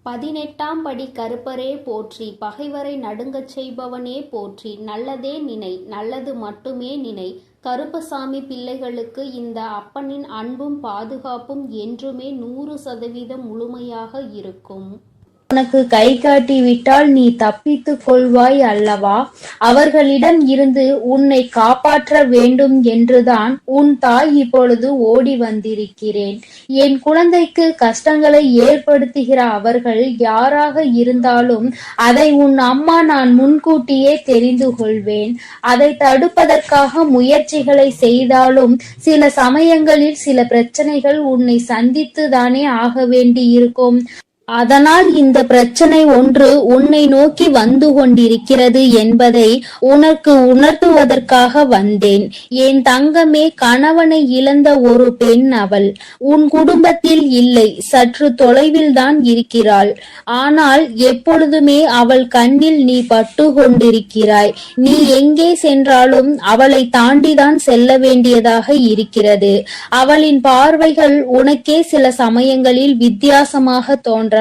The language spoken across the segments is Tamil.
18ஆம் படி கருப்பரே போற்றி, பகைவரை நடுங்கச் செய்பவனே போற்றி, நல்லதே நினை, நல்லது மட்டுமே நினை. கருப்பசாமி பிள்ளைகளுக்கு இந்த அப்பனின் அன்பும் பாதுகாப்பும் என்றுமே 100% முழுமையாக இருக்கும். உனக்கு கை காட்டி விட்டால் நீ தப்பித்துக் கொள்வாய் அல்லவா? அவர்களிடம் இருந்து உன்னை காப்பாற்ற வேண்டும் என்றுதான் உன் தாய் இப்பொழுது ஓடி வந்திருக்கிறேன். என் குழந்தைக்கு கஷ்டங்களை ஏற்படுத்துகிற அவர்கள் யாராக இருந்தாலும் அதை உன் அம்மா நான் முன்கூட்டியே தெரிந்து கொள்வேன். அதை தடுப்பதற்காக முயற்சிகளை செய்தாலும் சில சமயங்களில் சில பிரச்சனைகள் உன்னை சந்தித்துதானே ஆக வேண்டி இருக்கும். அதனால் இந்த பிரச்சனை ஒன்று உன்னை நோக்கி வந்து கொண்டிருக்கிறது என்பதை உனக்கு உணர்த்துவதற்காக வந்தேன். என் தங்கமே, கணவனை இழந்த ஒரு பெண் அவள். உன் குடும்பத்தில் இல்லை, சற்று தொலைவில் தான் இருக்கிறாள். ஆனால் எப்பொழுதுமே அவள் கண்ணில் நீ பட்டு கொண்டிருக்கிறாய். நீ எங்கே சென்றாலும் அவளை தாண்டிதான் செல்ல வேண்டியதாக இருக்கிறது. அவளின் பார்வைகள் உனக்கே சில சமயங்களில் வித்தியாசமாக தோன்ற.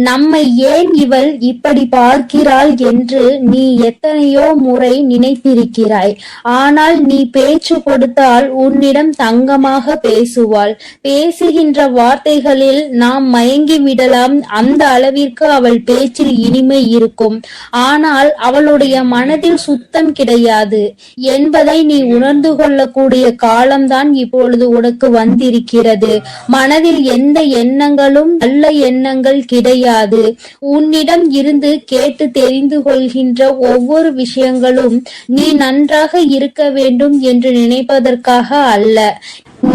நம்மை ஏன் இவள் இப்படி பார்க்கிறாள் என்று நீ எத்தனையோ முறை நினைத்திருக்கிறாய். ஆனால் நீ பேச்சு கொடுத்தால் உன்னிடம் தங்கமாக பேசுவாள். பேசுகின்ற வார்த்தைகளில் நாம் மயங்கி விடலாம். அந்த அளவிற்கு அவள் பேச்சில் இனிமை இருக்கும். ஆனால் அவளுடைய மனதில் சுத்தம் கிடையாது என்பதை நீ உணர்ந்து கொள்ளக்கூடிய காலம்தான் இப்பொழுது உனக்கு வந்திருக்கிறது. மனதில் எந்த எண்ணங்களும் நல்ல எண்ணங்கள் கிடையாது. உன்னிடம் இருந்து கேட்டு தெரிந்து கொள்கின்ற ஒவ்வொரு விஷயங்களும் நீ நன்றாக இருக்க வேண்டும் என்று நினைப்பதற்காக அல்ல.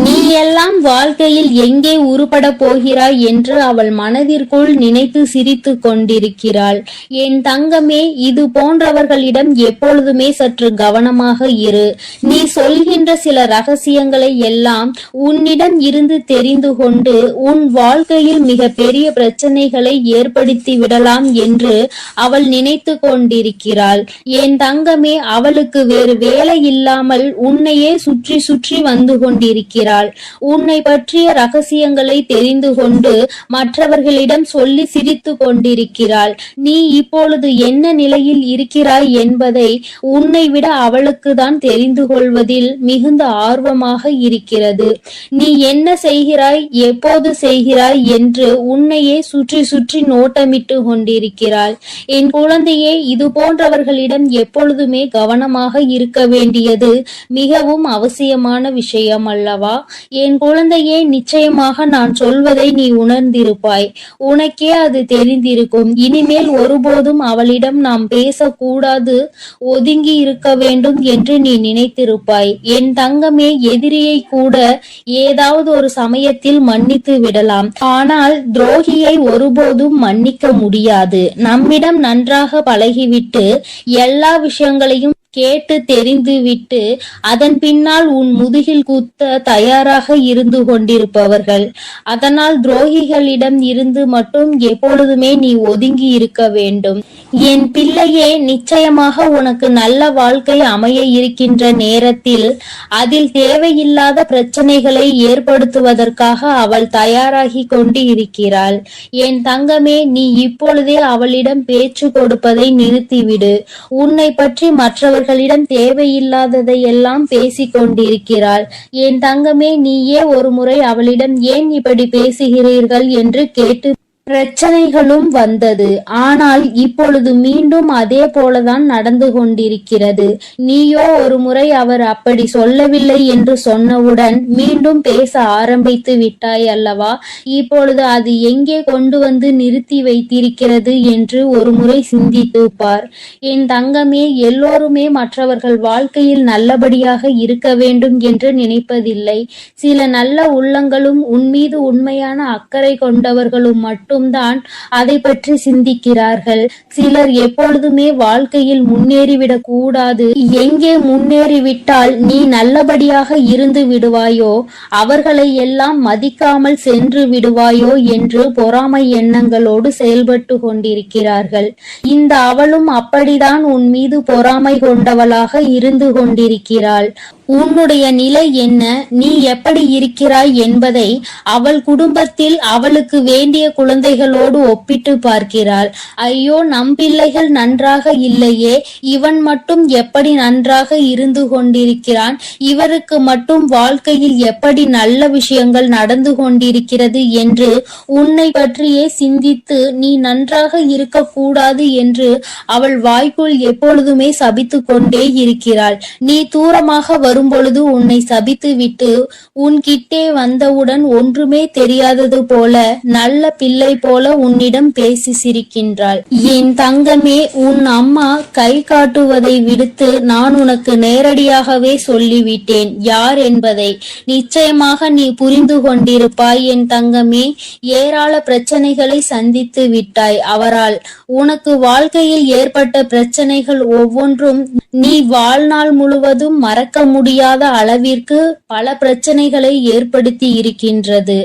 நீ எல்லாம் வாழ்க்கையில் எங்கே உருப்பட போகிறாய் என்று அவள் மனதிற்குள் நினைத்து சிரித்து கொண்டிருக்கிறாள். என் தங்கமே, இது போன்றவர்களிடம் எப்பொழுதுமே சற்று கவனமாக இரு. நீ சொல்கின்ற சில ரகசியங்களை எல்லாம் உன்னிடம் இருந்து தெரிந்து கொண்டு உன் வாழ்க்கையில் மிக பெரிய பிரச்சனைகளை ஏற்படுத்தி விடலாம் என்று அவள் நினைத்து கொண்டிருக்கிறாள். என் தங்கமே, அவளுக்கு வேறு வேலை இல்லாமல் உன்னையே சுற்றி சுற்றி வந்து கொண்டிருக்கிறாள். உன்னை பற்றிய ரகசியங்களை தெரிந்து கொண்டு மற்றவர்களிடம் சொல்லி சிரித்து கொண்டிருக்கிறாள். நீ இப்பொழுது என்ன நிலையில் இருக்கிறாய் என்பதை உன்னை விட அவளுக்கு தான் தெரிந்து கொள்வதில் மிகுந்த ஆர்வமாக இருக்கிறது. நீ என்ன செய்கிறாய், எப்போது செய்கிறாய் என்று உன்னையே சுற்றி சுற்றி நோட்டமிட்டு கொண்டிருக்கிறாள். என் குழந்தையே, இது போன்றவர்களிடம் எப்பொழுதுமே கவனமாக இருக்க வேண்டியது மிகவும் அவசியமான விஷயம் அல்லவா? என் குழந்தையே, நிச்சயமாக நான் சொல்வதை நீ உணர்ந்திருப்பாய். உனக்கே அது தெரிந்திருக்கும். இனிமேல் ஒருபோதும் அவளிடம் நாம் பேசக்கூடாது, ஒதுங்கி இருக்க வேண்டும் என்று நீ நினைத்திருப்பாய். என் தங்கமே, எதிரியை கூட ஏதாவது ஒரு சமயத்தில் மன்னித்து விடலாம். ஆனால் துரோகியை ஒருபோதும் மன்னிக்க முடியாது. நம்மிடம் நன்றாக பழகிவிட்டு எல்லா விஷயங்களையும் கேட்டு தெரிந்து விட்டு அதன் பின்னால் உன் முதுகில் குத்த தயாராக இருந்து கொண்டிருப்பவர்கள். அதனால் துரோகிகளிடம் இருந்து மட்டும் எப்பொழுதுமே நீ ஒதுங்கி இருக்க வேண்டும். என் பிள்ளையே, நிச்சயமாக உனக்கு நல்ல வாழ்க்கை அமைய இருக்கின்ற நேரத்தில் அதில் தேவையில்லாத பிரச்சனைகளை ஏற்படுத்துவதற்காக அவள் தயாராகி கொண்டு இருக்கிறாள். என் தங்கமே, நீ இப்பொழுதே அவளிடம் பேச்சு கொடுப்பதை நிறுத்திவிடு. உன்னை பற்றி மற்றவர்களிடம் தேவையில்லாததை எல்லாம் பேசிக் கொண்டிருக்கிறாள். என் தங்கமே, நீயே ஒரு முறை அவளிடம் ஏன் இப்படி பேசுகிறீர்கள் என்று கேட்டு பிரச்சனைகளும் வந்தது. ஆனால் இப்பொழுது மீண்டும் அதே போலதான் நடந்து கொண்டிருக்கிறது. நீயோ ஒரு முறை அவர் அப்படி சொல்லவில்லை என்று சொன்னவுடன் மீண்டும் பேச ஆரம்பித்து விட்டாய் அல்லவா? இப்பொழுது அது எங்கே கொண்டு வந்து நிறுத்தி வைத்திருக்கிறது என்று ஒரு முறை சிந்தித்து பார். என் தங்கமே, எல்லோருமே மற்றவர்கள் வாழ்க்கையில் நல்லபடியாக இருக்க வேண்டும் என்று நினைப்பதில்லை. சில நல்ல உள்ளங்களும் உன்மீது உண்மையான அக்கறை கொண்டவர்களும் மட்டும் தான் அதை பற்றி சிந்திக்கிறார்கள். சிலர் எப்பொழுதுமே வாழ்க்கையில் முன்னேறிவிடக் கூடாது, எங்கே முன்னேறிவிட்டால் நீ நல்லபடியாக இருந்து விடுவாயோ, அவர்களை எல்லாம் மதிக்காமல் சென்று விடுவாயோ என்று பொறாமை எண்ணங்களோடு செயல்பட்டு கொண்டிருக்கிறார்கள். இந்த அவளும் அப்படிதான் உன் மீது பொறாமை கொண்டவளாக இருந்து கொண்டிருக்கிறாள். உன்னுடைய நிலை என்ன, நீ எப்படி இருக்கிறாய் என்பதை அவள் குடும்பத்தில் அவளுக்கு வேண்டிய குழந்தை பிள்ளைகளோடு ஒப்பிட்டு பார்க்கிறாள். ஐயோ, நம் பிள்ளைகள் நன்றாக இல்லையே, இவன் மட்டும் எப்படி நன்றாக இருந்து கொண்டிருக்கிறான், இவருக்கு மட்டும் வாழ்க்கையில் எப்படி நல்ல விஷயங்கள் நடந்து கொண்டிருக்கிறது என்று உன்னை பற்றியே சிந்தித்து நீ நன்றாக இருக்கக்கூடாது என்று அவள் வாய்க்குள் எப்பொழுதுமே சபித்து கொண்டே இருக்கிறாள். நீ தூரமாக வரும்பொழுது உன்னை சபித்து விட்டு உன்கிட்டே வந்தவுடன் ஒன்றுமே தெரியாதது போல நல்ல பிள்ளை போல உன்னிடம் பேசி சிரிக்கின்றாள். என் தங்கமே, உன் அம்மா கை காட்டுவதை விடுத்து நான் உனக்கு நேரடியாகவே சொல்லிவிட்டேன் யார் என்பதை. நிச்சயமாக நீ புரிந்து கொண்டிருப்பாய் என் தங்கமே. ஏராள பிரச்சனைகளை சந்தித்து விட்டாய் அவரால். உனக்கு வாழ்க்கையில் ஏற்பட்ட பிரச்சனைகள் ஒவ்வொன்றும் நீ வாழ்நாள் முழுவதும் மறக்க முடியாத அளவிற்கு பல பிரச்சனைகளை ஏற்படுத்தி இருக்கின்றது.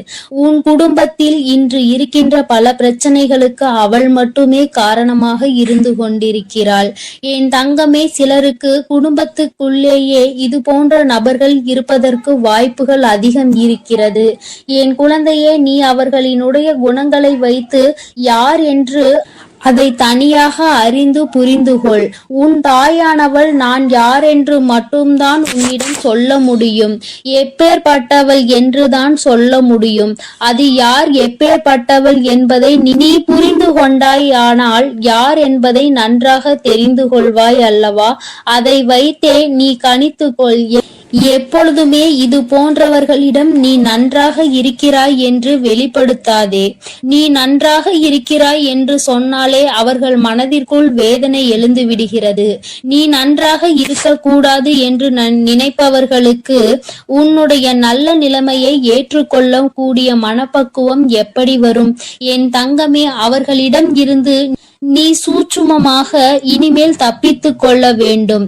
உன் குடும்பத்தில் இன்று இருக்கின்ற பல பிரச்சனைகளுக்கு அவள் மட்டுமே காரணமாக இருந்து கொண்டிருக்கிறாள். என் தங்கமே, சிலருக்கு குடும்பத்துக்குள்ளேயே இது போன்ற நபர்கள் இருப்பதற்கு வாய்ப்புகள் அதிகம் இருக்கிறது. என் குழந்தையே, நீ அவர்களினுடைய குணங்களை வைத்து யார் என்று அதை தனியாக அறிந்து புரிந்து கொள். உன் தாயானவள் நான் யார் என்று மட்டும்தான் உன்னிடம் சொல்ல முடியும். எப்பேற்பட்டவள் என்றுதான் சொல்ல முடியும். அது யார், எப்பேற்பட்டவள் என்பதை நீ புரிந்து கொண்டாயானால் யார் என்பதை நன்றாக தெரிந்து கொள்வாய் அல்லவா? அதை வைத்தே நீ கணித்துக்கொள். எப்பொழுதுமே இது போன்றவர்களிடம் நீ நன்றாக இருக்கிறாய் என்று வெளிப்படுத்தாதே. நீ நன்றாக இருக்கிறாய் என்று சொன்னாலே அவர்கள் மனதிற்குள் வேதனை எழுந்து விடுகிறது. நீ நன்றாக இருக்கக்கூடாது என்று நினைப்பவர்களுக்கு உன்னுடைய நல்ல நிலைமையை ஏற்றுக்கொள்ள கூடிய மனப்பக்குவம் எப்படி வரும்? என் தங்கமே, அவர்களிடம் இருந்து நீ சூட்சுமமாக இனிமேல் தப்பித்து கொள்ள வேண்டும்.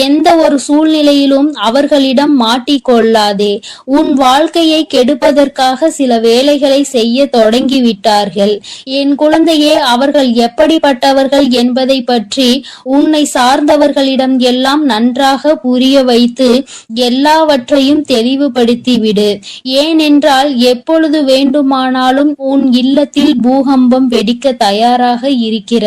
எந்த ஒரு சூழ்நிலையிலும் அவர்களிடம் மாட்டிக்கொள்ளாதே. உன் வாழ்க்கையை கெடுப்பதற்காக சில வேலைகளை செய்ய தொடங்கிவிட்டார்கள். என் குழந்தையே, அவர்கள் எப்படிப்பட்டவர்கள் என்பதை பற்றி உன்னை சார்ந்தவர்களிடம் எல்லாம் நன்றாக புரிய வைத்து எல்லாவற்றையும் தெளிவுபடுத்திவிடு. ஏனென்றால் எப்பொழுது வேண்டுமானாலும் உன் இல்லத்தில் பூகம்பம் வெடிக்க தயாராக இருக்கிறது.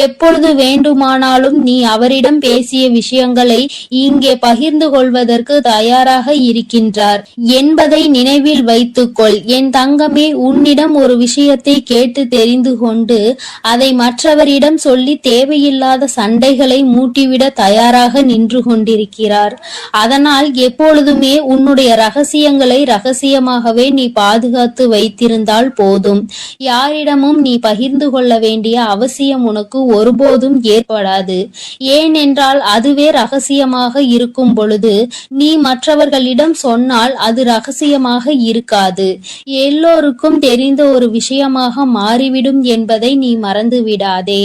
எப்பொழுது வேண்டுமானாலும் நீ அவரிடம் பேசிய விஷயங்களை இங்கே பகிர்ந்து கொள்வதற்கு தயாராக இருக்கின்றார் என்பதை நினைவில் வைத்துக்கொள். என் தங்கமே, உன்னிடம் ஒரு விஷயத்தை கேட்டு தெரிந்து கொண்டு அதை மற்றவரிடம் சொல்லி தேவையில்லாத சண்டைகளை மூட்டிவிட தயாராக நின்று கொண்டிருக்கிறார். அதனால் எப்பொழுதுமே உன்னுடைய ரகசியங்களை ரகசியமாகவே நீ பாதுகாத்து வைத்திருந்தால் போதும். யாரிடமும் நீ பகிர்ந்து கொள்ள வேண்டிய அவசியம் உனக்கு ஒருபோதும் ஏற்படாது. ஏனென்றால் அதுவே ரகசியமாக இருக்கும் பொழுது நீ மற்றவர்களிடம் சொன்னால் அது ரகசியமாக இருக்காது. எல்லோருக்கும் தெரிந்த ஒரு விஷயமாக மாறிவிடும் என்பதை நீ மறந்து விடாதே.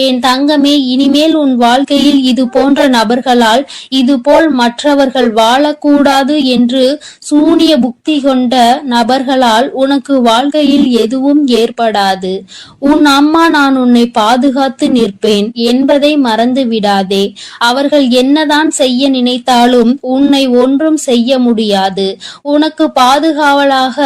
என் தங்கமே, இனிமேல் உன் வாழ்க்கையில் இது போன்ற நபர்களால் இதுபோல் மற்றவர்கள் வாழக்கூடாது என்று சூனிய புக்தி கொண்ட நபர்களால் உனக்கு வாழ்க்கையில் எதுவும் ஏற்படாது. உன் அம்மா நான் உன்னை பாதுகாத்து நிற்பேன் என்பதை மறந்து விடாதே. அவர்கள் என்னதான் செய்ய நினைத்தாலும் உன்னை ஒன்றும் செய்ய முடியாது. உனக்கு பாதுகாவலாக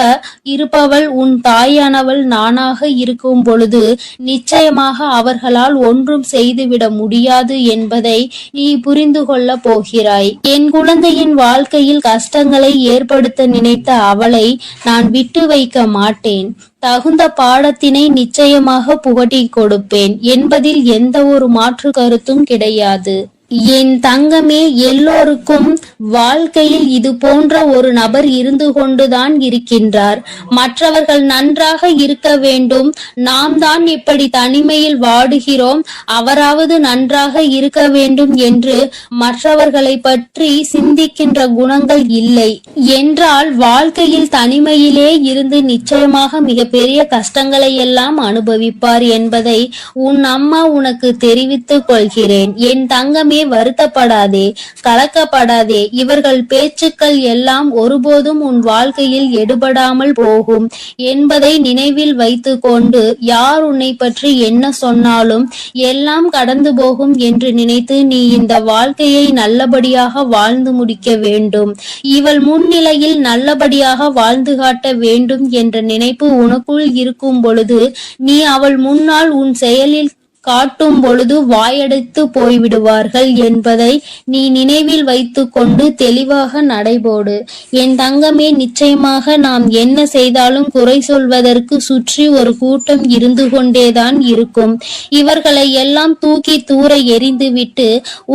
இருப்பவள் உன் தாயானவள் நானாக இருக்கும் பொழுது நிச்சயமாக அவர்களால் ஒன்றும் செய்துவிட முடியாது என்பதை நீ புரிந்து கொள்ள போகிறாய். என் குழந்தையின் வாழ்க்கையில் கஷ்டங்களை ஏற்படுத்த நினைத்த அவளை நான் விட்டு வைக்க மாட்டேன். தகுந்த பாடத்தினை நிச்சயமாக புகட்டி கொடுப்பேன் என்பதில் எந்த ஒரு மாற்று கருத்தும் கிடையாது. என் தங்கமே, எல்லோருக்கும் வாழ்க்கையில் இது போன்ற ஒரு நபர் இருந்து கொண்டுதான் இருக்கின்றார். மற்றவர்கள் நன்றாக இருக்க வேண்டும், நாம் தான் இப்படி தனிமையில் வாடுகிறோம், அவராவது நன்றாக இருக்க வேண்டும் என்று மற்றவர்களை பற்றி சிந்திக்கின்ற குணங்கள் இல்லை என்றால் வாழ்க்கையில் தனிமையிலே இருந்து நிச்சயமாக மிகப்பெரிய கஷ்டங்களை எல்லாம் அனுபவிப்பார் என்பதை உன் அம்மா உனக்கு தெரிவித்துக் கொள்கிறேன். என் தங்கமே, வருத்தப்படாதே, கலக்கப்படாதே. இவர்கள் பேச்சுக்கள் எல்லாம் ஒருபோதும் உன் வாழ்க்கையில் எடுபடாமல் போகும் என்பதை நினைவில் வைத்து கொண்டு, யார் உன்னை பற்றி என்ன சொன்னாலும் எல்லாம் கடந்து போகும் என்று நினைத்து நீ இந்த வாழ்க்கையை நல்லபடியாக வாழ்ந்து முடிக்க வேண்டும். இவள் முன்னிலையில் நல்லபடியாக வாழ்ந்து காட்ட வேண்டும் என்ற நினைப்பு உனக்குள் இருக்கும் பொழுது, நீ அவள் முன்னால் உன் செயலில் காட்டும் பொழுது வாயடைத்து போய்விடுவார்கள் என்பதை நீ நினைவில் வைத்து கொண்டு தெளிவாக நடைபோடு. என் தங்கமே, நிச்சயமாக நாம் என்ன செய்தாலும் குறை சொல்வதற்கு சுற்றி ஒரு கூட்டம் இருந்து கொண்டேதான் இருக்கும். இவர்களை எல்லாம் தூக்கி தூர எறிந்துவிட்டு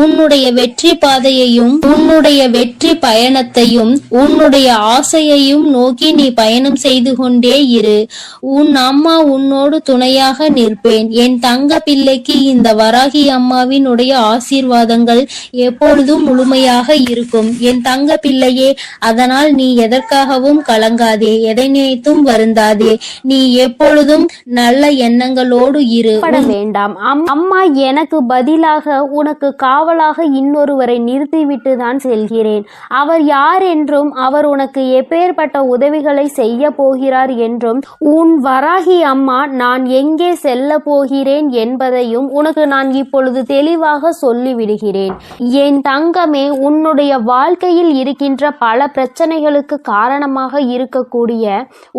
உன்னுடைய வெற்றி பாதையையும் உன்னுடைய வெற்றி பயணத்தையும் உன்னுடைய ஆசையையும் நோக்கி நீ பயணம் செய்து கொண்டே இரு. உன் அம்மா உன்னோடு துணையாக நிற்பேன். என் தங்க பிள்ளைக்கு இந்த வராகி அம்மாவினுடைய ஆசீர்வாதங்கள் எப்பொழுதும் முழுமையாக இருக்கும் என் தங்க பிள்ளையே. அதனால் நீ எதற்காகவும் கலங்காதே, எதை நினைத்தும் வருந்தாதே. நீ எப்பொழுதும் நல்ல எண்ணங்களோடு இரு. வேண்டாம். அம்மா எனக்கு பதிலாக உனக்கு காவலாக இன்னொருவரை நிறுத்திவிட்டு தான் செல்கிறேன். அவர் யார் என்றும் அவர் உனக்கு எப்பேற்பட்ட உதவிகளை செய்ய போகிறார் என்றும் உன் வராகி அம்மா நான் எங்கே செல்ல போகிறேன் என்பதையும் உனக்கு நான் இப்பொழுது தெளிவாக சொல்லிவிடுகிறேன். என் தங்கமே, உன்னுடைய வாழ்க்கையில் இருக்கின்ற பல பிரச்சனைகளுக்கு காரணமாக இருக்கக்கூடிய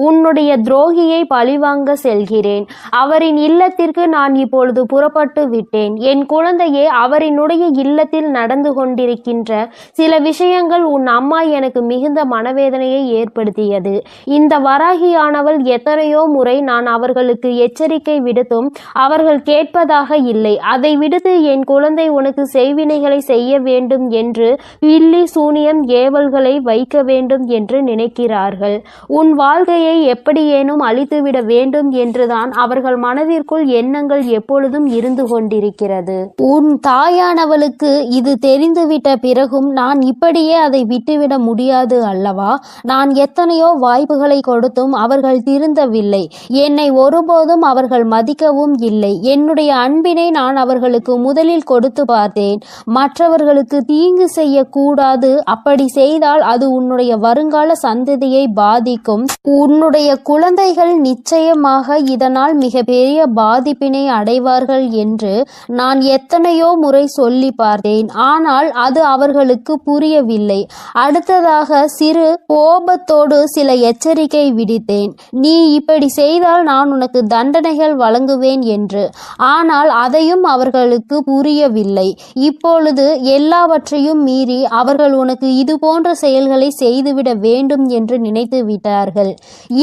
உன்னுடைய துரோகியை பழிவாங்க செல்கிறேன். அவரின் இல்லத்திற்கு நான் இப்பொழுது புறப்பட்டு விட்டேன். என் குழந்தையே, அவரினுடைய இல்லத்தில் நடந்து கொண்டிருக்கின்ற சில விஷயங்கள் உன் அம்மா எனக்கு மிகுந்த மனவேதனையை ஏற்படுத்தியது. இந்த வராகியானவள் எத்தனையோ முறை நான் அவர்களுக்கு எச்சரிக்கை விடுத்தும் அவர்கள் கேட்பதாக இல்லை. அதை விடுத்து என் குழந்தை உனக்கு செய்வினைகளை செய்ய வேண்டும் என்று பில்லி சூனியம் ஏவல்களை வைக்க வேண்டும் என்று நினைக்கிறார்கள். உன் வாழ்க்கையை எப்படியேனும் அழித்துவிட வேண்டும் என்றுதான் அவர்கள் மனதிற்குள் எண்ணங்கள் எப்பொழுதும் இருந்து கொண்டிருக்கிறது. உன் தாயானவளுக்கு இது தெரிந்துவிட்ட பிறகும் நான் இப்படியே அதை விட்டுவிட முடியாது அல்லவா? நான் எத்தனையோ வாய்ப்புகளை கொடுத்தும் அவர்கள் திருந்தவில்லை. என்னை ஒருபோதும் அவர்கள் மதிக்கவும் இல்லை. என்னுடைய அன்பினை நான் அவர்களுக்கு முதலில் கொடுத்து பார்த்தேன். மற்றவர்களுக்கு தீங்கு செய்யக்கூடாது. அப்படி செய்தால் அது உன்னுடைய வருங்கால சந்ததியை பாதிக்கும். உன்னுடைய குழந்தைகள் நிச்சயமாக இதனால் மிக பெரிய பாதிப்பினை அடைவார்கள் என்று நான் எத்தனையோ முறை சொல்லி பார்த்தேன். ஆனால் அது அவர்களுக்கு புரியவில்லை. அடுத்ததாக சிறு கோபத்தோடு சில எச்சரிக்கை விடுத்தேன். நீ இப்படி செய்தால் நான் உனக்கு தண்டனைகள் வழங்குவேன் என்று. ஆனால் அதையும் அவர்களுக்கு புரியவில்லை. இப்பொழுது எல்லாவற்றையும் மீறி அவர்கள் உனக்கு இது போன்ற செயல்களை செய்துவிட வேண்டும் என்று நினைத்து விட்டார்கள்.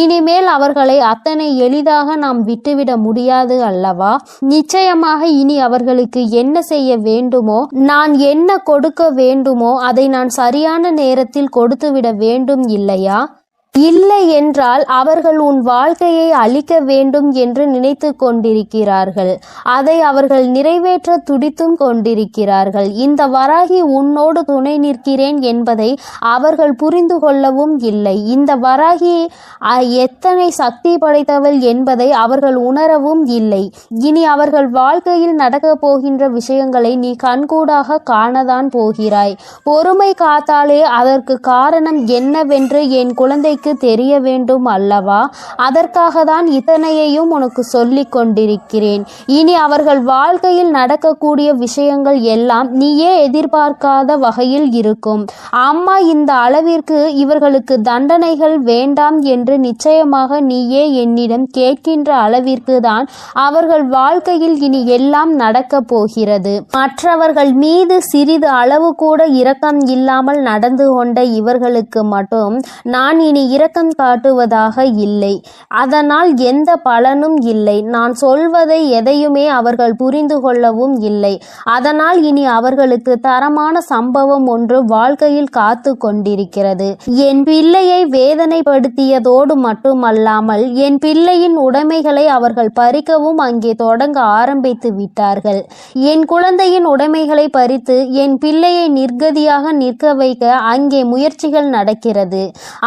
இனிமேல் அவர்களை அத்தனை எளிதாக நாம் விட்டுவிட முடியாது அல்லவா? நிச்சயமாக இனி அவர்களுக்கு என்ன செய்ய வேண்டுமோ, நான் என்ன கொடுக்க வேண்டுமோ அதை நான் சரியான நேரத்தில் கொடுத்துவிட வேண்டும் இல்லையா? இல்லை என்றால் அவர்கள் உன் வாழ்க்கையை அழிக்க வேண்டும் என்று நினைத்து கொண்டிருக்கிறார்கள். அதை அவர்கள் நிறைவேற்ற துடித்தும் கொண்டிருக்கிறார்கள். இந்த வராகி உன்னோடு துணை நிற்கிறேன் என்பதை அவர்கள் புரிந்து கொள்ளவும் இல்லை. இந்த வராகி எத்தனை சக்தி படைத்தவள் என்பதை அவர்கள் உணரவும் இல்லை. இனி அவர்கள் வாழ்க்கையில் நடக்கப் போகின்ற விஷயங்களை நீ கண்கூடாக காணதான் போகிறாய். பொறுமை காத்தாலே அதற்கு காரணம் என்னவென்று என் குழந்தைக்கு தெரிய வேண்டும் அல்லவா? அதற்காக தான் இத்தனையையும் உனக்கு சொல்லிக் கொண்டிருக்கிறேன். இனி அவர்கள் வாழ்க்கையில் நடக்கக்கூடிய விஷயங்கள் எல்லாம் நீயே எதிர்பார்க்காத வகையில் இருக்கும். அம்மா இந்த அளவிற்கு இவர்களுக்கு தண்டனைகள் வேண்டாம் என்று நிச்சயமாக நீயே என்னிடம் கேட்கின்ற அளவிற்கு தான் அவர்கள் வாழ்க்கையில் இனி எல்லாம் நடக்கப் போகிறது. மற்றவர்கள் மீது சிறிது அளவு கூட இரக்கம் இல்லாமல் நடந்து கொண்ட இவர்களுக்கு மட்டும் நான் இனி இரக்கம் காட்டுவதாக இல்லை. அதனால் எந்த பலனும் இல்லை. நான் சொல்வதை எதையுமே அவர்கள் புரிந்து கொள்ளவும் இல்லை. அதனால் இனி அவர்களுக்கு தரமான சம்பவம் ஒன்று வாழ்க்கையில் காத்து கொண்டிருக்கிறது. என் பிள்ளையை வேதனைப்படுத்தியதோடு மட்டுமல்லாமல் என் பிள்ளையின் உடைமைகளை அவர்கள் பறிக்கவும் அங்கே தொடங்க ஆரம்பித்து விட்டார்கள். என் குழந்தையின் உடைமைகளை பறித்து என் பிள்ளையை நிர்கதியாக நிற்க வைக்க அங்கே முயற்சிகள் நடக்கிறது.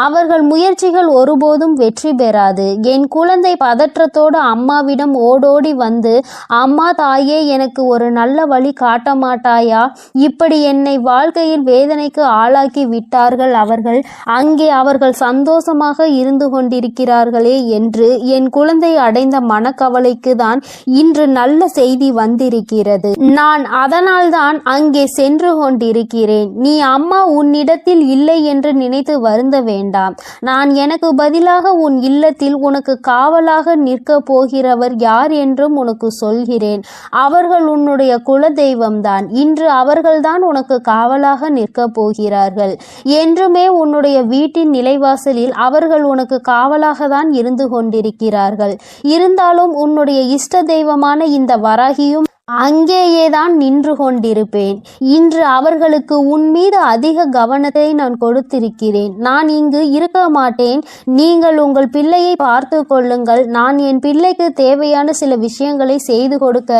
அவர்கள் முயற்சிகள் ஒருபோதும் வெற்றி பெறாது. என் குழந்தை பதற்றத்தோடு அம்மாவிடம் ஓடோடி வந்து, அம்மா தாயே, எனக்கு ஒரு நல்ல வழி காட்ட மாட்டாயா? இப்படி என்னை வாழ்க்கையில் வேதனைக்கு ஆளாக்கி விட்டார்கள் அவர்கள். அங்கே அவர்கள் சந்தோஷமாக இருந்து கொண்டிருக்கிறார்களே என்று என் குழந்தை அடைந்த மனக்கவலைக்கு தான் இன்று நல்ல செய்தி வந்திருக்கிறது. நான் அதனால்தான் அங்கே சென்று கொண்டிருக்கிறேன். நீ அம்மா உன்னிடத்தில் இல்லை என்று நினைத்து வருந்த வேண்டாம். நான் எனக்கு பதிலாக உன் இல்லத்தில் உனக்கு காவலாக நிற்க போகிறவர் யார் என்றும் உனக்கு சொல்கிறேன். அவர்கள் உன்னுடைய குல தெய்வம்தான். இன்று அவர்கள்தான் உனக்கு காவலாக நிற்க போகிறார்கள். என்றுமே உன்னுடைய வீட்டின் நிலைவாசலில் அவர்கள் உனக்கு காவலாக தான் இருந்து கொண்டிருக்கிறார்கள். இருந்தாலும் உன்னுடைய இஷ்ட தெய்வமான இந்த வராகியும் அங்கேயேதான் நின்று கொண்டிருப்பேன். இன்று அவர்களுக்கு உன் மீது அதிக கவனத்தை நான் கொடுத்திருக்கிறேன். நான் இங்கு இருக்க மாட்டேன். நீங்கள் உங்கள் பிள்ளையை பார்த்து கொள்ளுங்கள். நான் என் பிள்ளைக்கு தேவையான சில விஷயங்களை செய்து கொடுக்க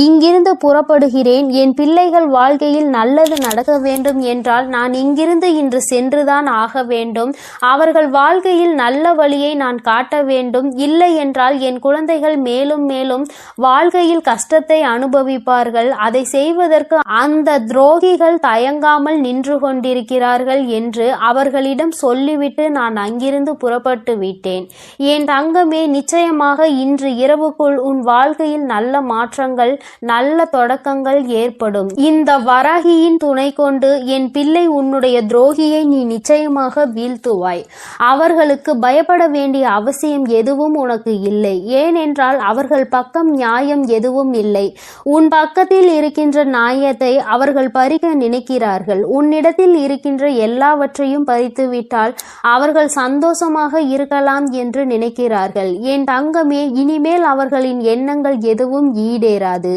இங்கிருந்து புறப்படுகிறேன். என் பிள்ளைகள் வாழ்க்கையில் நல்லது நடக்க வேண்டும் என்றால் நான் இங்கிருந்து இன்று சென்றுதான் ஆக வேண்டும். அவர்கள் வாழ்க்கையில் நல்ல வழியை நான் காட்ட வேண்டும். இல்லை என்றால் என் குழந்தைகள் மேலும் மேலும் வாழ்க்கையில் கஷ்டத்தை அனுபவிப்பார்கள். அதை செய்வதற்கு அந்த துரோகிகள் தயங்காமல் நின்று கொண்டிருக்கிறார்கள் என்று அவர்களிடம் சொல்லிவிட்டு நான் அங்கிருந்து புறப்பட்டு விட்டேன். என் தங்கமே, நிச்சயமாக இன்று இரவுக்குள் உன் வாழ்க்கையில் நல்ல மாற்றங்கள், நல்ல தொடக்கங்கள் ஏற்படும். இந்த வராகியின் துணை கொண்டு என் பிள்ளை உன்னுடைய துரோகியை நீ நிச்சயமாக வீழ்த்துவாய். அவர்களுக்கு பயப்பட வேண்டிய அவசியம் எதுவும் உனக்கு இல்லை. ஏனென்றால் அவர்கள் பக்கம் நியாயம் எதுவும் இல்லை. உன் பக்கத்தில் இருக்கின்ற நியாயத்தை அவர்கள் பறிக்க நினைக்கிறார்கள். உன்னிடத்தில் இருக்கின்ற எல்லாவற்றையும் பறித்துவிட்டால் அவர்கள் சந்தோஷமாக இருக்கலாம் என்று நினைக்கிறார்கள். என் தங்கமே, இனிமேல் அவர்களின் எண்ணங்கள் எதுவும் ஈடேறாது.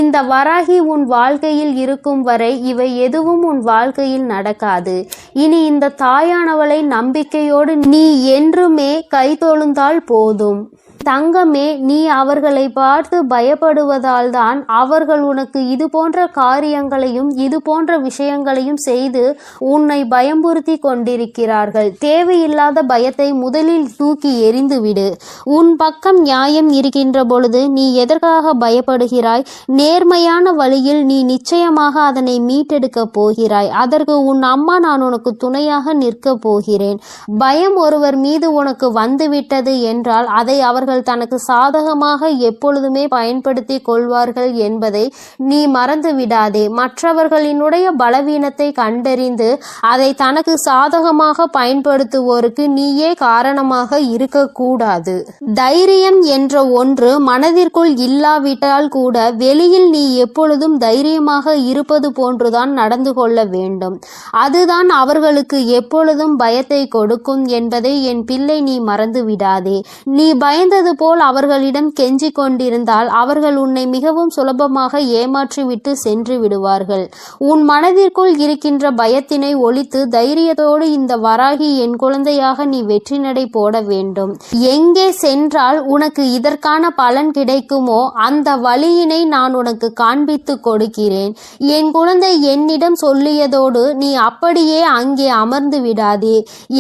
இந்த வராகி உன் வாழ்க்கையில் இருக்கும் வரை இவை எதுவும் உன் வாழ்க்கையில் நடக்காது. இனி இந்த தாயானவளை நம்பிக்கையோடு நீ என்றுமே கைதொழுந்தால் போதும். தங்கமே, நீ அவர்களை பார்த்து பயப்படுவதால் தான் அவர்கள் உனக்கு இது போன்ற காரியங்களையும் இது போன்ற விஷயங்களையும் செய்து உன்னை பயமுறுத்தி கொண்டிருக்கிறார்கள். தேவையில்லாத பயத்தை முதலில் தூக்கி எறிந்துவிடு. உன் பக்கம் நியாயம் இருக்கின்ற பொழுது நீ எதற்காக பயப்படுகிறாய்? நேர்மையான வழியில் நீ நிச்சயமாக அதனை மீட்டெடுக்க போகிறாய். அதற்கு உன் அம்மா நான் உனக்கு துணையாக நிற்க போகிறேன். பயம் ஒருவர் மீது உனக்கு வந்துவிட்டது என்றால் அதை அவர்கள் தனக்கு சாதகமாக எப்பொழுதுமே பயன்படுத்தி கொள்வார்கள் என்பதை நீ மறந்து விடாதே. மற்றவர்களினுடைய பலவீனத்தை கண்டறிந்து அதை தனக்கு சாதகமாக பயன்படுத்துவோருக்கு நீயே காரணமாக இருக்கக்கூடாது. தைரியம் என்ற ஒன்று மனதிற்குள் இல்லாவிட்டால் கூட வெளியில் நீ எப்பொழுதும் தைரியமாக இருப்பது போன்றுதான் நடந்து கொள்ள வேண்டும். அதுதான் அவர்களுக்கு எப்பொழுதும் பயத்தை கொடுக்கும் என்பதை என் பிள்ளை நீ மறந்து விடாதே. நீ பயந்தது போல் அவர்களிடம் கெஞ்சி கொண்டிருந்தால் அவர்கள் உன்னை மிகவும் சுலபமாக ஏமாற்றிவிட்டு சென்று விடுவார்கள். உன் மனதிற்குள் இருக்கின்ற பயத்தினை ஒழித்து தைரியத்தோடு இந்த வராகி என் குழந்தையாக நீ வெற்றி நடை போட வேண்டும். எங்கே சென்றால் உனக்கு இதற்கான பலன் கிடைக்குமோ அந்த வழியினை நான் உனக்கு காண்பித்து கொடுக்கிறேன். என் குழந்தை என்னிடம் சொல்லியதோடு நீ அப்படியே அங்கே அமர்ந்து விடாதே.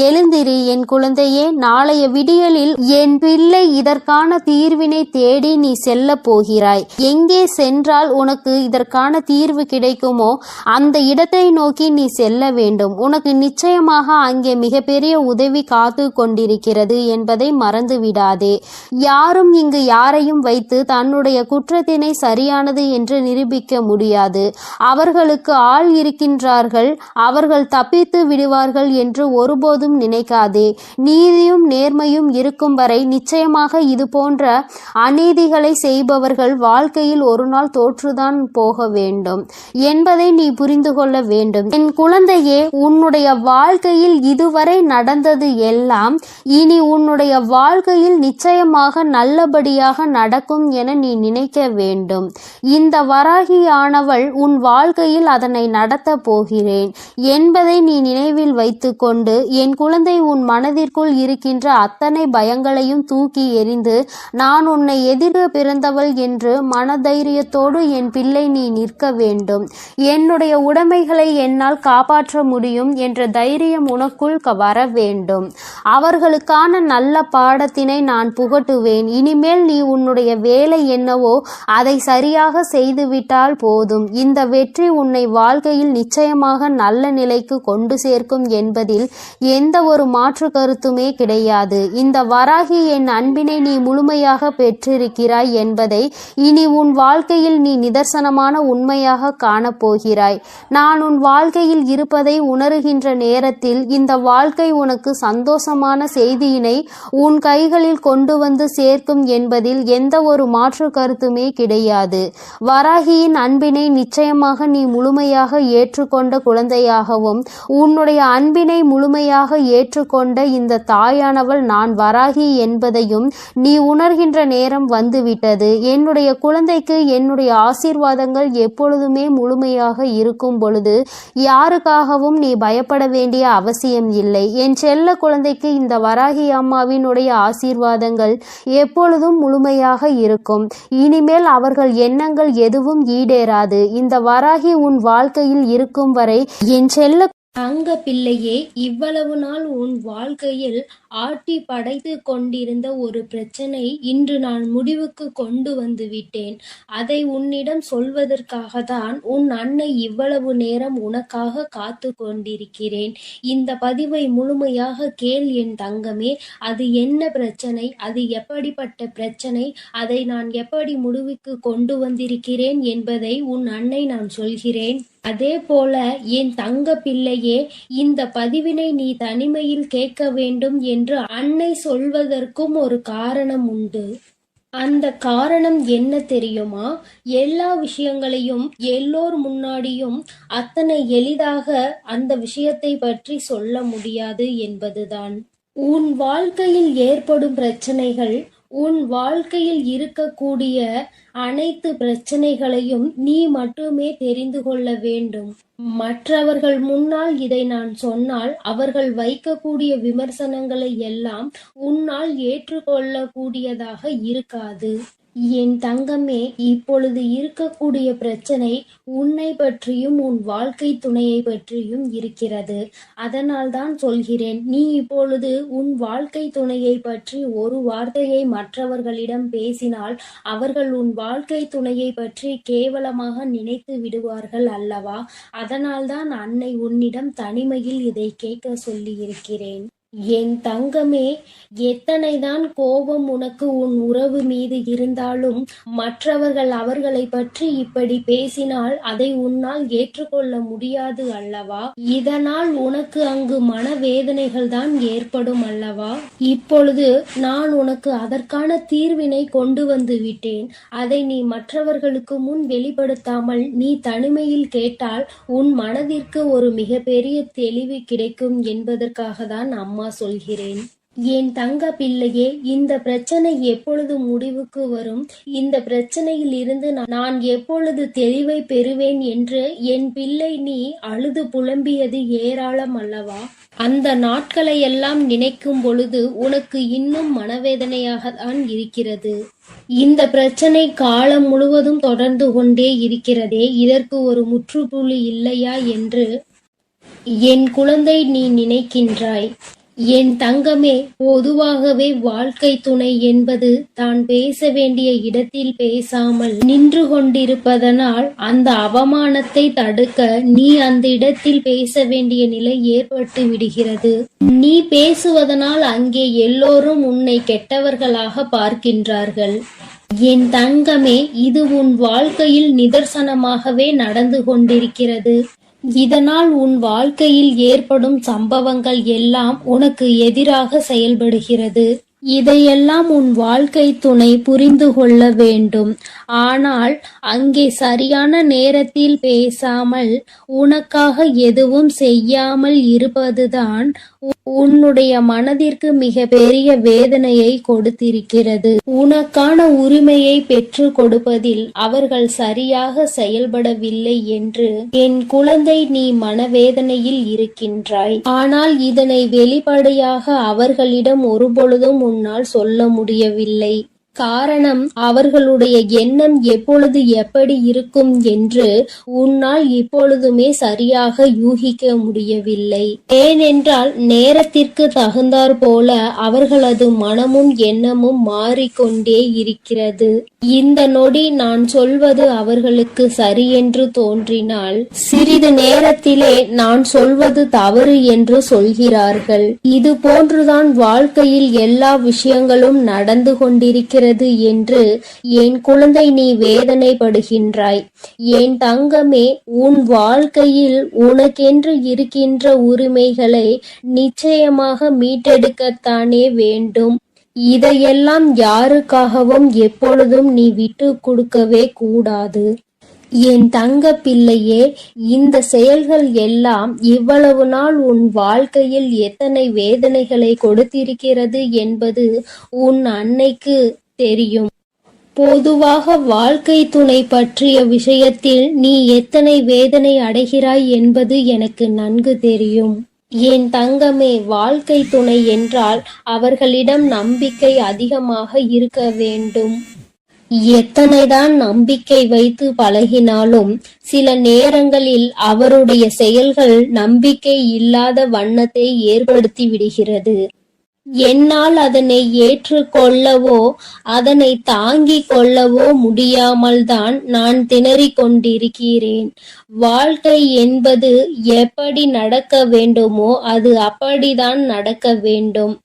எழுந்திரு என் குழந்தையே. நாளைய விடியலில் என் பிள்ளை இதற்கான தீர்வினை தேடி நீ செல்ல போகிறாய். எங்கே சென்றால் உனக்கு இதற்கான தீர்வு கிடைக்குமோ அந்த இடத்தை நோக்கி நீ செல்ல வேண்டும். உனக்கு நிச்சயமாக அங்கே மிகப்பெரிய உதவி காத்து கொண்டிருக்கிறது என்பதை மறந்து விடாதே. யாரும் இங்கு யாரையும் வைத்து தன்னுடைய குற்றத்தினை சரியானது என்று நிரூபிக்க முடியாது. அவர்களுக்கு ஆள் இருக்கின்றார்கள். அவர்கள் தப்பித்து விடுவார்கள் என்று ஒருபோதும் நினைக்காதே. நீதியும் நேர்மையும் இருக்கும் வரை நிச்சயமாக இது போன்ற அநீதிகளை செய்பவர்கள் வாழ்க்கையில் ஒரு நாள் தோற்றுதான் போக வேண்டும் என்பதை நீ புரிந்து கொள்ள வேண்டும். என் குழந்தையே, உன்னுடைய வாழ்க்கையில் இதுவரை நடந்தது எல்லாம் இனி உன்னுடைய வாழ்க்கையில் நிச்சயமாக நல்லபடியாக நடக்கும் என நீ நினைக்க வேண்டும். இந்த வராகியானவள் உன் வாழ்க்கையில் அதனை நடத்த போகிறேன் என்பதை நீ நினைவில் வைத்துக்கொண்டு என் குழந்தை உன் மனதிற்குள் இருக்கின்ற அத்தனை பயங்களையும் தூக்கி தெரிந்து நான் உன்னை எதிர பிறந்தவள் என்று மனதைரியத்தோடு என் பிள்ளை நீ நிற்க வேண்டும். என்னுடைய உடைமைகளை என்னால் காப்பாற்ற முடியும் என்ற தைரியம் உனக்குள் வர வேண்டும். அவர்களுக்கான நல்ல பாடத்தினை நான் புகட்டுவேன். இனிமேல் நீ உன்னுடைய வேலை என்னவோ அதை சரியாக செய்துவிட்டால் போதும். இந்த வெற்றி உன்னை வாழ்க்கையில் நிச்சயமாக நல்ல நிலைக்கு கொண்டு சேர்க்கும் என்பதில் எந்த ஒரு மாற்று கருத்துமே கிடையாது. இந்த வராகி என் அன்பினை நீ முழுமையாக பெற்றிருக்கிறாய் என்பதை இனி உன் வாழ்க்கையில் நீ நிதர்சனமான உண்மையாக காணப்போகிறாய். நான் உன் வாழ்க்கையில் இருப்பதை உணர்கின்ற நேரத்தில் இந்த வாழ்க்கை உனக்கு சந்தோஷமான செய்தியினை உன் கைகளில் கொண்டு வந்து சேர்க்கும் என்பதில் எந்த ஒரு மாற்று கருத்துமே கிடையாது. வராகியின் அன்பினை நிச்சயமாக நீ முழுமையாக ஏற்றுக்கொண்ட குழந்தையாகவும் உன்னுடைய அன்பினை முழுமையாக ஏற்றுக்கொண்ட இந்த தாயானவள் நான் வராகி என்பதையும் நீ உணர்கின்ற நேரம் வந்துவிட்டது. என்னுடைய குழந்தைக்கு என்னுடைய ஆசீர்வாதங்கள் எப்பொழுதுமே முழுமையாக இருக்கும் பொழுது யாருக்காகவும் நீ பயப்பட வேண்டிய அவசியம் இல்லை. என் செல்ல குழந்தைக்கு இந்த வராகி அம்மாவினுடைய ஆசீர்வாதங்கள் எப்பொழுதும் முழுமையாக இருக்கும். இனிமேல் அவர்கள் எண்ணங்கள் எதுவும் ஈடேறாது. இந்த வராகி உன் வாழ்க்கையில் இருக்கும் வரை என் செல்ல தங்க பிள்ளையே, இவ்வளவு நாள் உன் வாழ்க்கையில் ஆட்டி படைத்து கொண்டிருந்த ஒரு பிரச்சனை இன்று நான் முடிவுக்கு கொண்டு வந்து விட்டேன். அதை உன்னிடம் சொல்வதற்காக தான் உன் அன்னை இவ்வளவு நேரம் உனக்காக காத்து கொண்டிருக்கிறேன். இந்த பதிவை முழுமையாக கேள் என் தங்கமே. அது என்ன பிரச்சனை, அது எப்படிப்பட்ட பிரச்சனை, அதை நான் எப்படி முடிவுக்கு கொண்டு வந்திருக்கிறேன் என்பதை உன் அன்னை நான் சொல்கிறேன். அதே போல என் தங்க பிள்ளையே, இந்த பதிவினை நீ தனிமையில் கேட்க வேண்டும் என்று அன்னை சொல்வதற்கும் ஒரு காரணம் உண்டு. அந்த காரணம் என்ன தெரியுமா? எல்லா விஷயங்களையும் எல்லோர் முன்னாடியும் அத்தனை எளிதாக அந்த விஷயத்தை பற்றி சொல்ல முடியாது என்பதுதான். உன் வாழ்க்கையில் ஏற்படும் பிரச்சனைகள், உன் வாழ்க்கையில் இருக்கக்கூடிய அனைத்து பிரச்சனைகளையும் நீ மட்டுமே தெரிந்து கொள்ள வேண்டும். மற்றவர்கள் முன்னால் இதை நான் சொன்னால் அவர்கள் வைக்கக்கூடிய விமர்சனங்களை எல்லாம் உன்னால் ஏற்றுக்கொள்ளக்கூடியதாக இருக்காது. என் தங்கமே, இப்பொழுது இருக்கக்கூடிய பிரச்சனை உன்னை பற்றியும் உன் வாழ்க்கை துணையை பற்றியும் இருக்கிறது. அதனால் தான் சொல்கிறேன், நீ இப்பொழுது உன் வாழ்க்கை துணையை பற்றி ஒரு வார்த்தையை மற்றவர்களிடம் பேசினால் அவர்கள் உன் வாழ்க்கை துணையை பற்றி கேவலமாக நினைத்து விடுவார்கள் அல்லவா? அதனால்தான் அன்னை உன்னிடம் தனிமையில் இதை கேட்க சொல்லி இருக்கிறேன். என் தங்கமே, எத்தனைதான் கோபம் உனக்கு உன் உறவு மீது இருந்தாலும் மற்றவர்கள் அவர்களை பற்றி இப்படி பேசினால் அதை உன்னால் ஏற்றுக்கொள்ள முடியாது அல்லவா? இதனால் உனக்கு அங்கு மனவேதனைகள் தான் ஏற்படும் அல்லவா? இப்பொழுது நான் உனக்கு அதற்கான தீர்வினை கொண்டு வந்து விட்டேன். அதை நீ மற்றவர்களுக்கு முன் வெளிப்படுத்தாமல் நீ தனிமையில் கேட்டால் உன் மனதிற்கு ஒரு மிகப்பெரிய தெளிவு கிடைக்கும் என்பதற்காக தான் அம்மா சொல்கிறேன். என் தங்க பிள்ளையே, இந்த பிரச்சனை எப்பொழுது முடிவுக்கு வரும், இந்த பிரச்சனையில் இருந்து நான் எப்பொழுது தெளிவை பெறுவேன் என்று என் பிள்ளை நீ அழுது புலம்பியது ஏராளம் அல்லவா? அந்த நாட்களை எல்லாம் நினைக்கும் பொழுது உனக்கு இன்னும் மனவேதனையாக தான் இருக்கிறது. இந்த பிரச்சனை காலம் முழுவதும் தொடர்ந்து கொண்டே இருக்கிறதே, இதற்கு ஒரு முற்றுப்புள்ளி இல்லையா என்று என் குழந்தை நீ நினைக்கின்றாய். என் தங்கமே, பொதுவாகவே வாழ்க்கை துணை என்பது தான் பேச வேண்டிய இடத்தில் பேசாமல் நின்று கொண்டிருப்பதனால் அந்த அவமானத்தை தடுக்க நீ அந்த இடத்தில் பேச வேண்டிய நிலை ஏற்பட்டு விடுகிறது. நீ பேசுவதனால் அங்கே எல்லோரும் உன்னை கெட்டவர்களாக பார்க்கின்றார்கள். என் தங்கமே, இது உன் வாழ்க்கையில் நிதர்சனமாகவே நடந்து கொண்டிருக்கிறது. இதனால் உன் வாழ்க்கையில் ஏற்படும் சம்பவங்கள் எல்லாம் உனக்கு எதிராக செயல்படுகிறது. இதையெல்லாம் உன் வாழ்க்கை துணை புரிந்து கொள்ள வேண்டும். ஆனால் அங்கே சரியான நேரத்தில் பேசாமல் உனக்காக எதுவும் செய்யாமல் இருப்பதுதான் உன்னுடைய மனதிற்கு மிக பெரிய வேதனையை கொடுத்திருக்கிறது. உனக்கான உரிமையை பெற்று கொடுப்பதில் அவர்கள் சரியாக செயல்படவில்லை என்று என் குழந்தை நீ மனவேதனையில் இருக்கின்றாய். ஆனால் இதனை வெளிப்படையாக அவர்களிடம் ஒருபொழுதும் உன்னால் சொல்ல முடியவில்லை. காரணம், அவர்களுடைய எண்ணம் எப்பொழுது எப்படி இருக்கும் என்று உன்னால் இப்பொழுதுமே சரியாக யூகிக்க முடியவில்லை. ஏனென்றால் நேரத்திற்கு தகுந்தாற் போல அவர்களது மனமும் எண்ணமும் மாறிக்கொண்டே இருக்கிறது. இந்த நொடி நான் சொல்வது அவர்களுக்கு சரியென்று தோன்றினால் சிறிது நேரத்திலே நான் சொல்வது தவறு என்று சொல்கிறார்கள். இது போன்றுதான் வாழ்க்கையில் எல்லா விஷயங்களும் நடந்து கொண்டிருக்கிறது என்று என் குழந்தை நீ வேதனைப்படுகின்றாய். என் தங்கமே, உன் வாழ்க்கையில் உனக்கென்று இருக்கின்ற உரிமைகளை நிச்சயமாக மீட்டெடுக்கத்தானே வேண்டும். இதையெல்லாம் யாருக்காகவும் எப்பொழுதும் நீ விட்டு கொடுக்கவே கூடாது. என் தங்க பிள்ளையே, இந்த செயல்கள் எல்லாம் இவ்வளவு நாள் உன் வாழ்க்கையில் எத்தனை வேதனைகளை கொடுத்திருக்கிறது என்பது உன் அன்னைக்கு தெரியும். பொதுவாக வாழ்க்கை துணை பற்றிய விஷயத்தில் நீ எத்தனை வேதனை அடைகிறாய் என்பது எனக்கு நன்கு தெரியும். என் தங்கமே, வாழ்க்கை துணை என்றால் அவர்களிடம் நம்பிக்கை அதிகமாக இருக்க வேண்டும். எத்தனைதான் நம்பிக்கை வைத்து பழகினாலும் சில நேரங்களில் அவருடைய செயல்கள் நம்பிக்கை இல்லாத வண்ணத்தை ஏற்படுத்தி விடுகிறது. என்னால் அதனை ஏற்றுக்கொள்ளவோ அதனை தாங்கிக் கொள்ளவோ முடியாமல் தான் நான் திணறிக் கொண்டிருக்கிறேன். வாழ்க்கை என்பது எப்படி நடக்க வேண்டுமோ அது அப்படிதான் நடக்க வேண்டும்.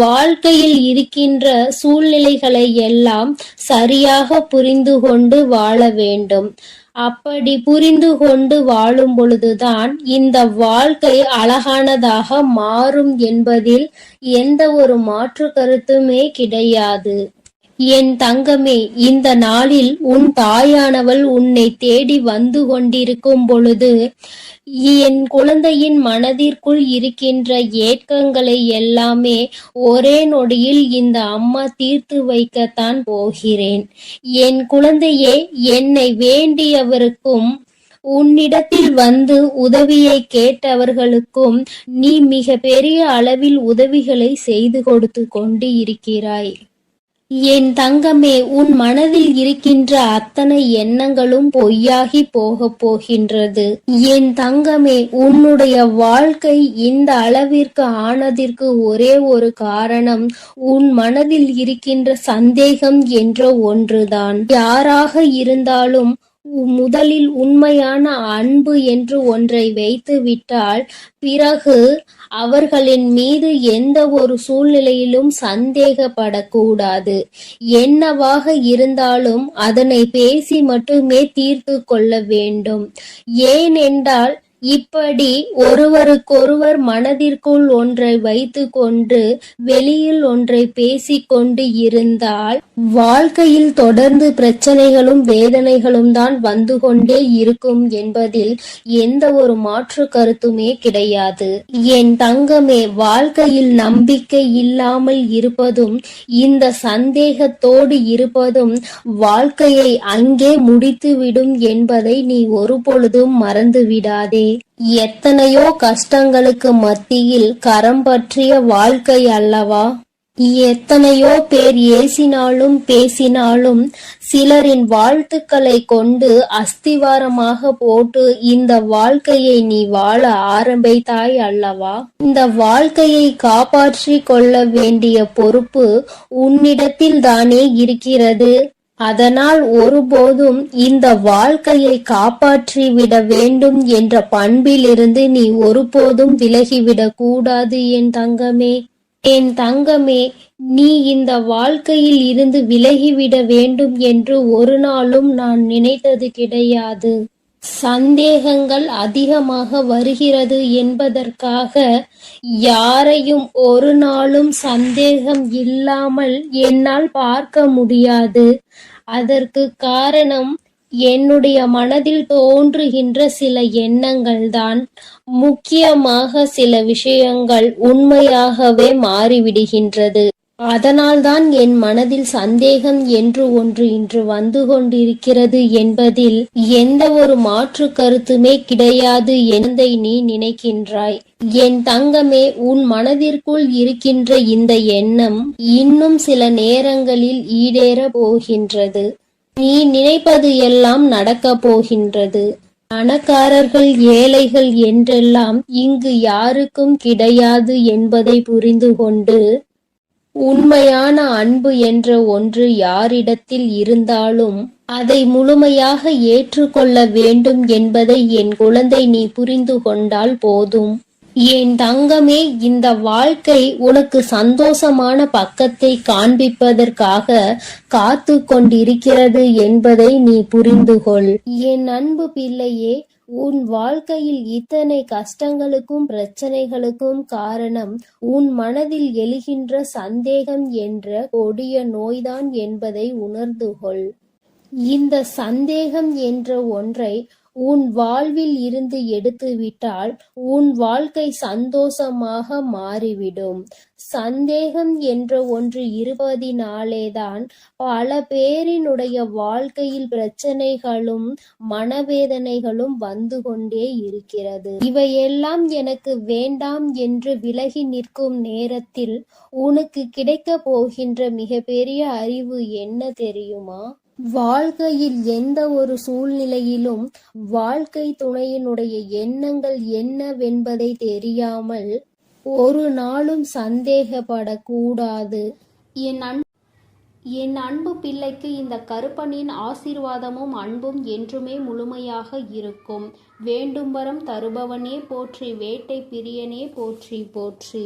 வாழ்க்கையில் இருக்கின்ற சூழ்நிலைகளை எல்லாம் சரியாக புரிந்து கொண்டு வாழ வேண்டும். அப்படி புரிந்து கொண்டு வாழும் பொழுதுதான் இந்த வாழ்க்கை அழகானதாக மாறும் என்பதில் எந்த ஒரு மாற்று கருத்துமே கிடையாது. என் தங்கமே, இந்த நாளில் உன் தாயானவள் உன்னை தேடி வந்து கொண்டிருக்கும் பொழுது என் குழந்தையின் மனதிற்குள் இருக்கின்ற ஏக்கங்களை எல்லாமே ஒரே நொடியில் இந்த அம்மா தீர்த்து வைக்கத்தான் போகிறேன். என் குழந்தையே, என்னை வேண்டியவருக்கும் உன்னிடத்தில் வந்து உதவியை கேட்டவர்களுக்கும் நீ மிக பெரிய அளவில் உதவிகளை செய்து கொடுத்து கொண்டு இருக்கிறாய். என் தங்கமே, உன் மனதில் இருக்கின்ற அத்தனை எண்ணங்களும் பொய்யாகி போகப் போகின்றது. என் தங்கமே, உன்னுடைய வாழ்க்கை இந்த அளவிற்கு ஆனதற்கு ஒரே ஒரு காரணம் உன் மனதில் இருக்கின்ற சந்தேகம் என்ற ஒன்றுதான். யாராக இருந்தாலும் முதலில் உண்மையான அன்பு என்று ஒன்றை வைத்து விட்டால் பிறகு அவர்களின் மீது எந்த ஒரு சூழ்நிலையிலும் சந்தேகப்படக்கூடாது. என்னவாக இருந்தாலும் அதனை பேசி மட்டுமே தீர்த்து கொள்ள வேண்டும். ஏனென்றால் இப்படி ஒருவருக்கொருவர் மனதிற்குள் ஒன்றை வைத்து கொண்டு வெளியில் ஒன்றை பேசிக்கொண்டு இருந்தால் வாழ்க்கையில் தொடர்ந்து பிரச்சனைகளும் வேதனைகளும் தான் வந்து கொண்டே இருக்கும் என்பதில் எந்த ஒரு மாற்று கருத்துமே கிடையாது. என் தங்கமே, வாழ்க்கையில் நம்பிக்கை இல்லாமல் இருப்பதும் இந்த சந்தேகத்தோடு இருப்பதும் வாழ்க்கையை அங்கே முடித்துவிடும் என்பதை நீ ஒருபொழுதும் மறந்து விடாதே. எத்தனையோ கஷ்டங்களுக்கு மத்தியில் கரம் பற்றிய வாழ்க்கை அல்லவா? எத்தனையோ பேர் ஏசினாலும் பேசினாலும் சிலரின் வாழ்த்துக்களை கொண்டு அஸ்திவாரமாக போட்டு இந்த வாழ்க்கையை நீ வாழ ஆரம்பித்தாய் அல்லவா? இந்த வாழ்க்கையை காப்பாற்றி கொள்ள வேண்டிய பொறுப்பு உன்னிடத்தில் தானே இருக்கிறது. அதனால் ஒருபோதும் இந்த வாழ்க்கையை காப்பாற்றி விட வேண்டும் என்ற பண்பிலிருந்து நீ ஒருபோதும் விலகிவிடக் கூடாது. என் தங்கமே, நீ இந்த வாழ்க்கையில் இருந்து விலகிவிட வேண்டும் என்று ஒரு நாளும் நான் நினைத்தது கிடையாது. சந்தேகங்கள் அதிகமாக வருகிறது என்பதற்காக யாரையும் ஒரு நாளும் சந்தேகம் இல்லாமல் என்னால் பார்க்க முடியாது. அதற்கு காரணம் என்னுடைய மனதில் தோன்றுகின்ற சில எண்ணங்கள்தான் முக்கியமாக சில விஷயங்கள் உண்மையாகவே மாறிவிடுகின்றது. அதனால்தான் என் மனதில் சந்தேகம் என்று ஒன்று இன்று வந்து கொண்டிருக்கிறது என்பதில் எந்த ஒரு மாற்று கருத்துமே கிடையாது என்பதை நீ நினைக்கின்றாய். என் தங்கமே, உன் மனதிற்குள் இருக்கின்ற இந்த எண்ணம் இன்னும் சில நேரங்களில் ஈடேறப் போகின்றது. நீ நினைப்பது எல்லாம் நடக்கப் போகின்றது. பணக்காரர்கள் ஏழைகள் என்றெல்லாம் இங்கு யாருக்கும் கிடையாது என்பதை புரிந்து கொண்டு, உண்மையான அன்பு என்ற ஒன்று யாரிடத்தில் இருந்தாலும் அதை முழுமையாக ஏற்றுக்கொள்ள வேண்டும் என்பதை என் குழந்தை நீ புரிந்து கொண்டால் போதும். என் தங்கமே, இந்த வாழ்க்கை உனக்கு சந்தோஷமான பக்கத்தை காண்பிப்பதற்காக காத்து கொண்டிருக்கிறது என்பதை நீ புரிந்து கொள். என் அன்பு பிள்ளையே, உன் வாழ்க்கையில் இத்தனை கஷ்டங்களுக்கும் பிரச்சனைகளுக்கும் காரணம் உன் மனதில் எழுகின்ற சந்தேகம் என்ற கொடிய நோய்தான் என்பதை உணர்ந்து கொள். இந்த சந்தேகம் என்ற ஒன்றை உன் வாழ்வில் இருந்து எடுத்துவிட்டால் உன் வாழ்க்கை சந்தோஷமாக மாறிவிடும். சந்தேகம் என்ற ஒன்று இருப்பதினாலேதான் பல பேரினுடைய வாழ்க்கையில் பிரச்சனைகளும் மனவேதனைகளும் வந்து கொண்டே இருக்கிறது. இவையெல்லாம் எனக்கு வேண்டாம் என்று விலகி நிற்கும் நேரத்தில் உனக்கு கிடைக்க போகின்ற மிகப்பெரிய அறிவு என்ன தெரியுமா? வாழ்க்கையில் எந்த ஒரு சூழ்நிலையிலும் வாழ்க்கை துணையினுடைய எண்ணங்கள் என்னவென்பதை தெரியாமல் ஒரு நாளும் சந்தேகப்படக்கூடாது. என் அன்பு பிள்ளைக்கு இந்த கருப்பனின் ஆசீர்வாதமும் அன்பும் என்றுமே முழுமையாக இருக்கும். வேண்டும் வரம் தருபவனே போற்றி, வேட்டை பிரியனே போற்றி போற்றி.